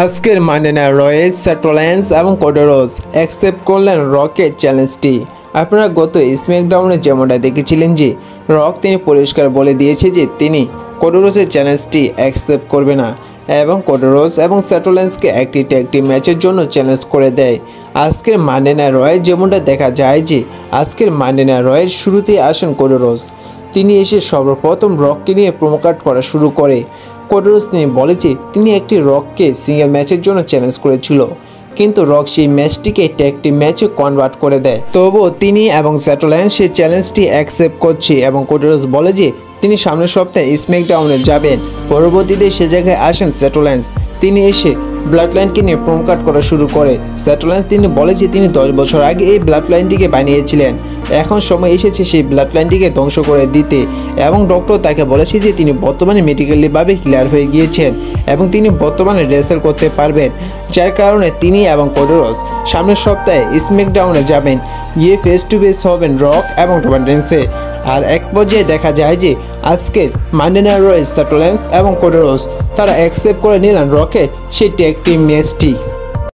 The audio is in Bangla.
আজকের মানডে নাইট রয়েস স্যাট্রোল্যান্স এবং কোডোরোস অ্যাকসেপ্ট করলেন রকের চ্যালেঞ্জটি। আপনারা গত স্ম্যাকডাউনে যেমনটা দেখেছিলেন যে রক তিনি পরিষ্কার বলে দিয়েছে যে তিনি কোডোরোসের চ্যালেঞ্জটি অ্যাকসেপ্ট করবে না এবং কোডোরোস এবং স্যাট্রোল্যান্সকে একটি ট্যাগ টিম ম্যাচের জন্য চ্যালেঞ্জ করে দেয়। আজকের মানডে নাইট রয়ে যেমনটা দেখা যায় যে আজকের মানডে নাইট রয়ের শুরুতেই আসেন কোডোরোস। তিনি এসে সর্বপ্রথম রককে নিয়ে প্রোমো কাট করা শুরু করে। কোডোরোস নিয়ে বলেছে তিনি একটি রককে সিঙ্গেল ম্যাচের জন্য চ্যালেঞ্জ করেছিল, কিন্তু রক সেই ম্যাচটিকে ট্যাগ টিম ম্যাচে কনভার্ট করে দেয়। তবুও তিনি এবং স্যাট্রোল্যান্স সেই চ্যালেঞ্জটি অ্যাকসেপ্ট করছে এবং কোডোরোস বলে যে তিনি সামনের সপ্তাহে স্ম্যাকডাউনে যাবেন। পরবর্তীতে সে জায়গায় আসেন স্যাট্রোল্যান্স। তিনি এসে ব্লাড লাইনকে নিয়ে প্রোমো কাট করা শুরু করে। স্যাট্রোল্যান্স তিনি বলে যে তিনি 10 বছর আগে এই ব্লাড লাইনটিকে বানিয়েছিলেন, এখন সময় এসেছে সেই ব্লাড লাইনটিকে ধ্বংস করে দিতে এবং ডক্টর তাকে বলেছে যে তিনি বর্তমানে মেডিকেলিভাবে ক্লিয়ার হয়ে গিয়েছেন এবং তিনি বর্তমানে রেসেল করতে পারবেন, যার কারণে তিনি এবং কোডোরোস সামনের সপ্তাহে স্ম্যাকডাউনে যাবেন, গিয়ে ফেস টু ফেস হবেন রক এবং রোমান রেন্সে। আর এক পর্যায়ে দেখা যায় যে আজকের মানডে নাইট রয়ে স্যাট্রোল্যান্স এবং কোডোরোস তারা অ্যাকসেপ্ট করে নিলেন রকের সেই ট্যাগ টিম ম্যাচটি।